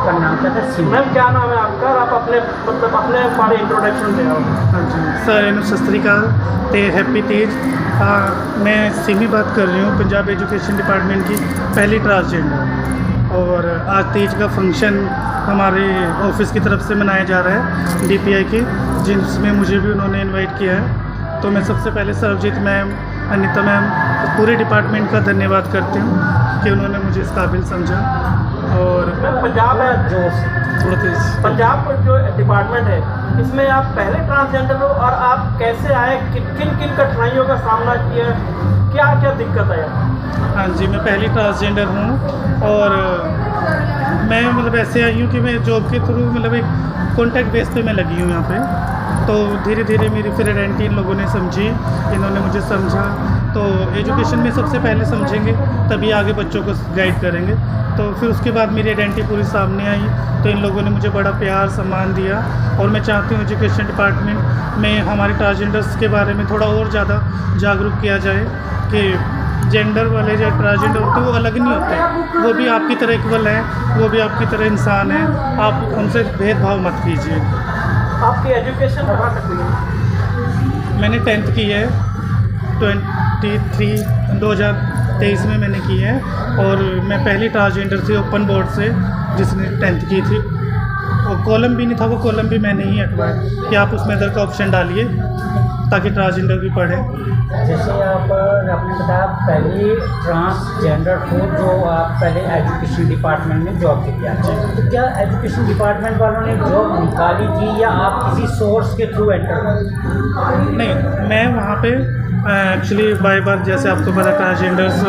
आपका नाम क्या था? सिमी। मैम क्या नाम है आपका और आप अपने मतलब अपने बारे इंट्रोडक्शन दें आप। हाँ जी सर, ਇਹਨੂੰ ਸਤਿ ਸ਼੍ਰੀ ਅਕਾਲ ਤੇ हैप्पी तीज। मैं सिमी बात कर रही हूँ, पंजाब एजुकेशन डिपार्टमेंट की पहली ट्रांसजेंडर। और आज तीज का फंक्शन हमारे ऑफिस की तरफ से मनाया जा रहा है DPI की, जिसमें मुझे भी उन्होंने इनवाइट किया है। तो मैं सबसे पहले सरबजीत मैम, अनीता मैम, पूरे डिपार्टमेंट का धन्यवाद करती हूँ कि उन्होंने मुझे इस काबिल समझा। और मैम पंजाब है जो थोड़ा तेज पंजाब जो डिपार्टमेंट है इसमें आप पहले ट्रांसजेंडर हो और आप कैसे आए, किन किन कठिनाइयों का सामना किया, क्या क्या दिक्कत है? हाँ जी, मैं पहली ट्रांसजेंडर हूँ और मैं मतलब ऐसे आई हूँ कि मैं जॉब के थ्रू मतलब एक कॉन्टैक्ट बेस पे मैं लगी हूँ यहाँ पे। तो धीरे धीरे मेरी फिर आइडेंटिटी इन लोगों ने समझी, इन्होंने मुझे समझा। तो एजुकेशन में सबसे पहले समझेंगे तभी आगे बच्चों को गाइड करेंगे। तो फिर उसके बाद मेरी आइडेंटिटी पूरी सामने आई, तो इन लोगों ने मुझे बड़ा प्यार सम्मान दिया। और मैं चाहती हूँ एजुकेशन डिपार्टमेंट में हमारे ट्रांसजेंडर्स के बारे में थोड़ा और ज़्यादा जागरूक किया जाए कि जेंडर वाले जो ट्रांसजेंडर होते हैं वो अलग नहीं होते, वो भी आपकी तरह इक्वल है, वो भी आपकी तरह इंसान है। आप उनसे भेदभाव मत कीजिए। आपकी एजुकेशन कहाँ तक हुई है? मैंने 10th की है 2023 में मैंने की है। और मैं पहली ट्रांसजेंडर थी ओपन बोर्ड से जिसने 10th की थी। और कॉलम भी नहीं था, वो कॉलम भी मैंने ही हटवाया कि आप उसमें इधर का ऑप्शन डालिए ताकि ट्रांसजेंडर भी पढ़े। जैसे आपने बताया पहली ट्रांसजेंडर को जो आप पहले एजुकेशन डिपार्टमेंट में जॉब की थी, तो क्या एजुकेशन डिपार्टमेंट वालों ने जॉब निकाली थी या आप किसी सोर्स के थ्रू एंटर? नहीं, मैं वहाँ पे एक्चुअली बाय बर्थ, जैसे आपको पता ट्रांसजेंडर्स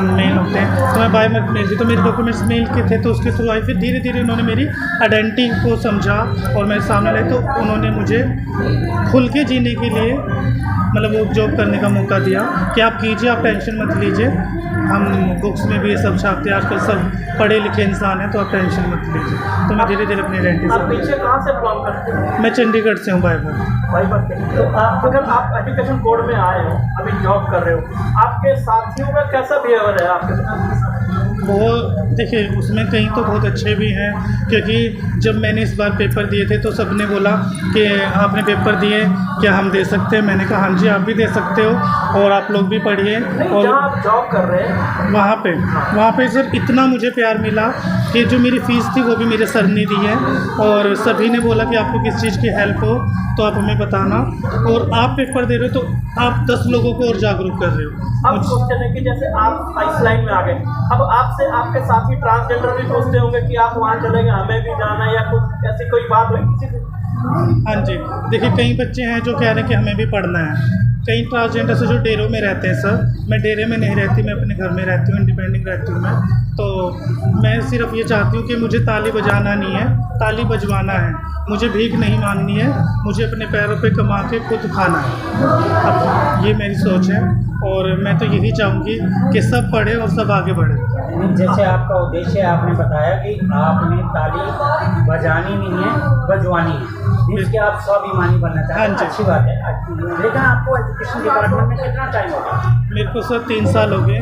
मेल होते हैं, तो मैं बाय बर्थ मेल थी, तो मेरे डॉक्यूमेंट्स मेल के थे, तो उसके थ्रू आई। फिर धीरे धीरे उन्होंने मेरी आइडेंटिटी को समझा और मेरे सामने लाए, तो उन्होंने मुझे खुल के जीने के लिए मतलब वो जॉब करने का मौका दिया कि आप कीजिए, आप टेंशन मत लीजिए, हम बुक्स में भी ये सब छापते हैं, आजकल सब पढ़े लिखे इंसान हैं, तो आप टेंशन मत लीजिए। तो मैं धीरे धीरे अपनी आप आइडेंटिटी पीछे कहाँ से बिलोंग करते हो? मैं चंडीगढ़ से हूँ बाय बर्थ। भाई बात है। तो आप अगर आप एजुकेशन बोर्ड में आए हो, अभी जॉब कर रहे हो, आपके साथियों का कैसा बिहेवियर है आपके साथ? वो देखिए, उसमें कहीं तो बहुत अच्छे भी हैं, क्योंकि जब मैंने इस बार पेपर दिए थे तो सबने बोला कि आपने पेपर दिए, क्या हम दे सकते हैं? मैंने कहा हाँ जी, आप भी दे सकते हो और आप लोग भी पढ़िए। और जहाँ आप जॉब कर रहे हैं वहाँ पे सर इतना मुझे प्यार मिला कि जो मेरी फ़ीस थी वो भी मेरे सर ने दी है। और सभी ने बोला कि आपको किस चीज़ की हेल्प हो तो आप हमें बताना। और आप पेपर दे रहे हो तो आप 10 लोगों को और जागरूक कर रहे हो। अब सोचते हैं कि जैसे आप इस लाइन में आ गए, अब आपसे आपके साथी ट्रांसजेंडर भी सोचते होंगे कि आप वहाँ चले गए, हमें भी जाना, या कुछ ऐसी कोई बात हुई किसी से? हाँ जी, देखिए कई बच्चे हैं जो कह रहे हैं कि हमें भी पढ़ना है। कई ट्रांसजेंडर से जो डेरों में रहते हैं सर, मैं डेरे में नहीं रहती, मैं अपने घर में रहती हूँ, इंडिपेंडेंट रहती हूँ मैं। तो मैं सिर्फ ये चाहती हूँ कि मुझे ताली बजाना नहीं है, ताली बजवाना है। मुझे भीख नहीं मांगनी है, मुझे अपने पैरों पे कमा के खुद खाना है। अब ये मेरी सोच है और मैं तो यही चाहूँगी कि सब पढ़े और सब आगे बढ़े। जैसे आपका उद्देश्य आपने बताया कि आपने ताली बजानी नहीं है, बजवानी है, जिसके आप स्वाभिमानी बनना चाहते हैं। हाँ जी। अच्छी बात है। लेकिन आपको एजुकेशन डिपार्टमेंट में कितना टाइम हो गया? मेरे को सर 3 साल हो गए,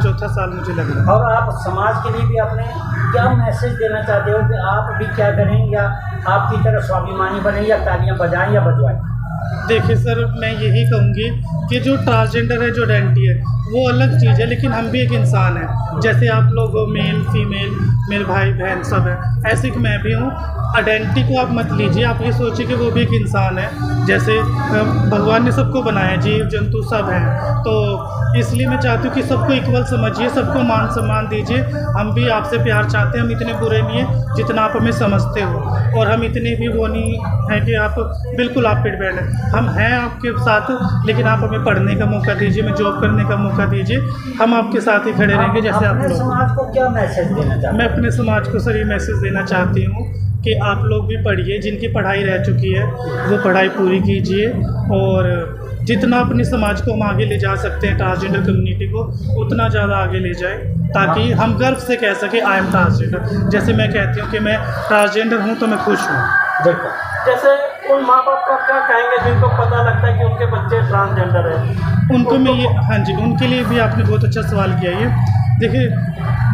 4था साल मुझे लग रहा है। और आप समाज के लिए भी आपने क्या मैसेज देना चाहते हो कि आप भी क्या करें, या आपकी तरह स्वाभिमानी बने, या तालियां बजाएं या बजवाएं? देखिए सर, मैं यही कहूँगी कि जो ट्रांसजेंडर है, जो आइडेंटिटी है, वो अलग चीज़ है, लेकिन हम भी एक इंसान हैं। जैसे आप लोग मेल फीमेल, मेरे भाई बहन सब हैं, ऐसे कि मैं भी हूँ। आइडेंटिटी को आप मत लीजिए, आप ये सोचिए कि वो भी एक इंसान है। जैसे भगवान ने सबको बनाया, जीव जंतु सब हैं, तो इसलिए मैं चाहती हूँ कि सबको इक्वल समझिए, सबको मान सम्मान दीजिए। हम भी आपसे प्यार चाहते हैं, हम इतने बुरे नहीं हैं जितना आप हमें समझते हो, और हम इतने भी वो नहीं हैं कि आप बिल्कुल आप पे डिपेंड हैं। हम हैं आपके साथ, लेकिन आप हमें पढ़ने का मौका दीजिए, हमें जॉब करने का मौका दीजिए, हम आपके साथ ही खड़े रहेंगे जैसे आप अपने लोग। समाज को क्या मैसेज देना चाहते हैं? मैं अपने समाज को सर ये मैसेज देना चाहती हूँ कि आप लोग भी पढ़िए, जिनकी पढ़ाई रह चुकी है वो पढ़ाई पूरी कीजिए, और जितना अपने समाज को हम आगे ले जा सकते हैं, ट्रांसजेंडर कम्युनिटी को, उतना ज़्यादा आगे ले जाए, ताकि हम गर्व से कह सकें आई एम ट्रांसजेंडर। जैसे मैं कहती हूँ कि मैं ट्रांसजेंडर हूँ तो मैं खुश हूँ। देखो, जैसे उन माँ बाप का क्या कहेंगे जिनको पता लगता है कि उनके बच्चे ट्रांसजेंडर हैं? उनको मैं ये, हाँ जी, उनके लिए भी आपने बहुत अच्छा सवाल किया। ये देखिए,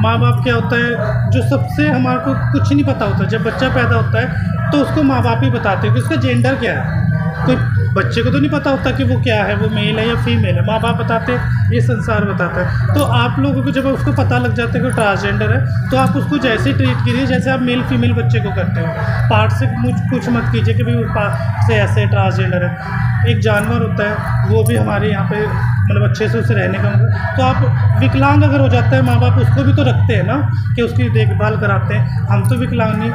माँ बाप क्या होता है, जो सबसे हमारे को कुछ नहीं पता होता, जब बच्चा पैदा होता है तो उसको माँ बाप ही बताते हैं कि उसका जेंडर क्या है। कोई बच्चे को तो नहीं पता होता कि वो क्या है, वो मेल है या फीमेल है, माँ बाप बताते हैं, ये संसार बताता है। तो आप लोगों को जब उसको पता लग जाता है कि ट्रांसजेंडर है, तो आप उसको जैसे ट्रीट कीजिए जैसे आप मेल फीमेल बच्चे को करते हो। पार्ट से कुछ मत कीजिए कि भाई वो पार्ट से ऐसे ट्रांसजेंडर है। एक जानवर होता है, वो भी हमारे यहाँ पे मतलब अच्छे से उसे रहने का तो आप विकलांग अगर हो जाता है, माँ बाप उसको भी तो रखते हैं ना कि उसकी देखभाल कराते हैं। हम तो विकलांग नहीं,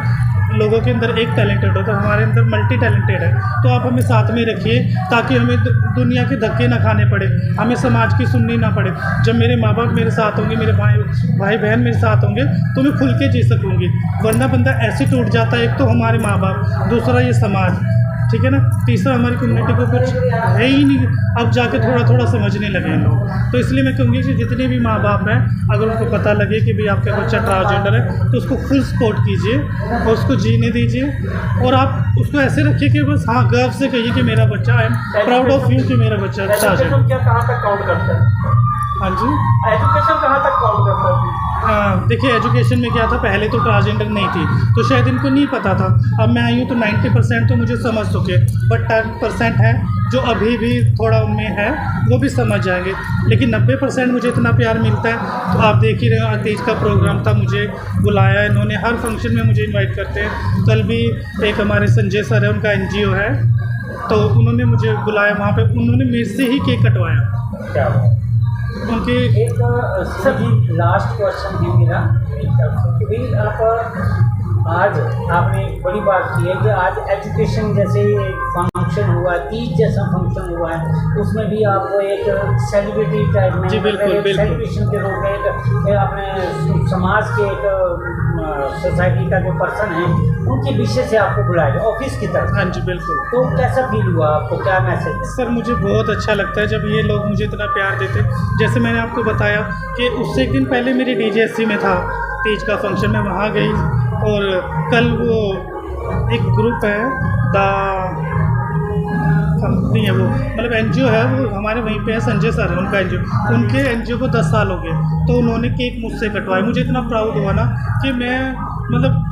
लोगों के अंदर एक टैलेंटेड होता है, हमारे अंदर मल्टी टैलेंटेड है। तो आप हमें साथ में रखिए ताकि हमें दुनिया के धक्के ना खाने पड़े, हमें समाज की सुननी ना पड़े। जब मेरे माँ बाप मेरे साथ होंगे, मेरे भाई बहन मेरे साथ होंगे, तो मैं खुल के जी सकूँगी। वरना बंदा ऐसे टूट जाता है, एक तो हमारे माँ बाप, दूसरा ये समाज, ठीक है ना, तीसरा हमारी कम्युनिटी को कुछ है ही नहीं। अब जाके थोड़ा थोड़ा समझने लगे हैं लोग। तो इसलिए मैं कहूँगी कि जितने भी माँ बाप हैं, अगर उनको पता लगे कि भाई आपका बच्चा ट्रांसजेंडर है, तो उसको फुल सपोर्ट कीजिए और उसको जीने दीजिए। और आप उसको ऐसे रखिए कि बस हाँ गर्व से कहिए कि मेरा बच्चा, I am proud of you कि मेरा बच्चा ट्रांसजेंडर। एजुकेशन क्या कहाँ तक काउंट करता है? हाँ जी, एजुकेशन कहाँ तक काउंट करता है? हाँ देखिए, एजुकेशन में क्या था, पहले तो ट्रांसजेंडर नहीं थी तो शायद इनको नहीं पता था। अब मैं आई हूँ तो 90% तो मुझे समझ चुके, बट 10% है जो अभी भी थोड़ा उनमें है, वो भी समझ जाएंगे। लेकिन 90% मुझे इतना प्यार मिलता है। तो आप देख ही रहे हो, तीज का प्रोग्राम था, मुझे बुलाया इन्होंने, हर फंक्शन में मुझे इन्वाइट करते हैं। कल भी एक हमारे संजय सर है, उनका NGO है, तो उन्होंने मुझे बुलाया वहाँ पे, उन्होंने मेरे से ही केक कटवाया। क्या उनके एक सभी लास्ट क्वेश्चन है मेरा कि भाई आप आज आपने एक बड़ी बात की है कि आज एजुकेशन जैसे फंक्शन हुआ, तीज जैसा फंक्शन हुआ है, उसमें भी आपको एक सेलिब्रिटी टाइप में, जी बिल्कुल बिल्कुल, सेलिब्रेशन के रूप में एक अपने समाज के एक सोसाइटी का जो पर्सन है उनके विषय से आपको बुलाया गया ऑफिस की तरफ। हाँ जी बिल्कुल। तो कैसा फील हुआ आपको, क्या मैसेज है? सर मुझे बहुत अच्छा लगता है जब ये लोग मुझे इतना प्यार देते। जैसे मैंने आपको बताया कि उससे एक दिन पहले मेरी DJSC में था तीज का फंक्शन, मैं वहाँ गई। और कल वो एक ग्रुप है कंपनी है, वो मतलब NGO है, वो हमारे वहीं पे है, संजय सर है उनका NGO, उनके NGO को 10 साल हो गए। तो उन्होंने केक मुझसे कटवाया। मुझे इतना प्राउड हुआ ना कि मैं मतलब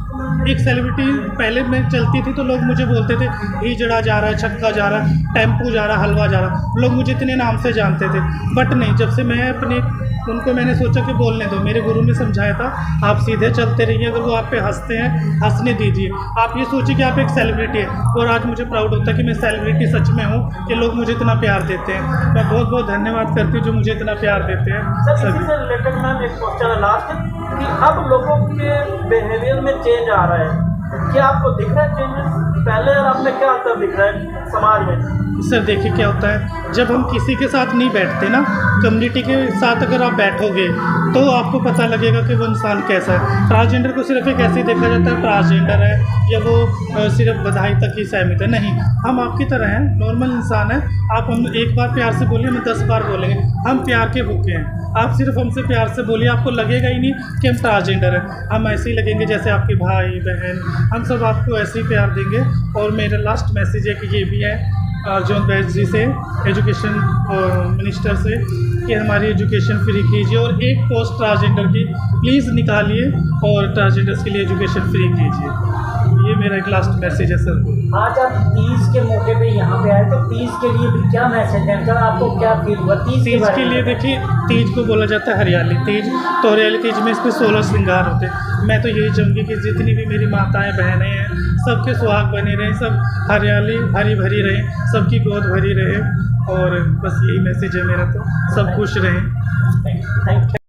एक सेलिब्रिटी, पहले मैं चलती थी तो लोग मुझे बोलते थे हिजड़ा जा रहा है, छक्का जा रहा है, टेम्पू जा रहा है, हलवा जा रहा है, लोग मुझे इतने नाम से जानते थे। बट नहीं, जब से मैं अपने उनको मैंने सोचा कि बोलने दो, मेरे गुरु ने समझाया था आप सीधे चलते रहिए, अगर वो आप पे हंसते हैं हंसने दीजिए। आप ये सोचिए कि आप एक सेलिब्रिटी है। और आज मुझे प्राउड होता है कि मैं सेलिब्रिटी सच में हूँ, कि लोग मुझे इतना प्यार देते हैं। मैं बहुत बहुत धन्यवाद करती हूँ जो मुझे इतना प्यार देते हैं सर, सभी। इसी से रिलेटेड मैम एक क्वेश्चन है लास्ट, कि अब लोगों के बिहेवियर में चेंज आ रहा है, क्या आपको दिख रहा है चेंजेस? पहले और अब में क्या अंतर दिख रहा है समाज में? सर देखिए क्या होता है, जब हम किसी के साथ नहीं बैठते ना, कम्युनिटी के साथ अगर आप बैठोगे तो आपको पता लगेगा कि वो इंसान कैसा है। ट्रांसजेंडर को सिर्फ एक ऐसे ही देखा जाता है ट्रांसजेंडर है या वो सिर्फ बधाई तक ही सीमित है, नहीं, हम आपकी तरह हैं, नॉर्मल इंसान है। आप हम एक बार प्यार से बोलिए, हम 10 बार बोलेंगे, हम प्यार के भूखे हैं। आप सिर्फ हमसे प्यार से बोलिए, आपको लगेगा ही नहीं कि हम ट्रांसजेंडर हैं, हम ऐसे ही लगेंगे जैसे आपके भाई बहन, हम सब आपको ऐसे ही प्यार देंगे। और मेरा लास्ट मैसेज है कि ये भी है अर्जुन बैस जी से, एजुकेशन मिनिस्टर से, कि हमारी एजुकेशन फ्री कीजिए और एक पोस्ट ट्रांसजेंडर की प्लीज़ निकालिए और ट्रांसजेंडर्स के लिए एजुकेशन फ्री कीजिए। ये मेरा एक लास्ट मैसेज है सर। आज आप तीज के मौके पे यहाँ पे आए, तो तीज के लिए भी क्या मैसेज है, मतलब आपको क्या फील हुआ तीज के लिए? देखिए, तीज को बोला जाता है हरियाली तीज, तो हरियाली तीज में इसमें 16 श्रृंगार होते हैं। मैं तो यही चाहूँगी कि जितनी भी मेरी माताएं बहनें हैं, सबके सुहाग बने रहें, सब हरियाली हरी भरी रहें, सबकी गोद भरी रहे। और बस यही मैसेज है मेरा, तो सब खुश रहें। Thank you.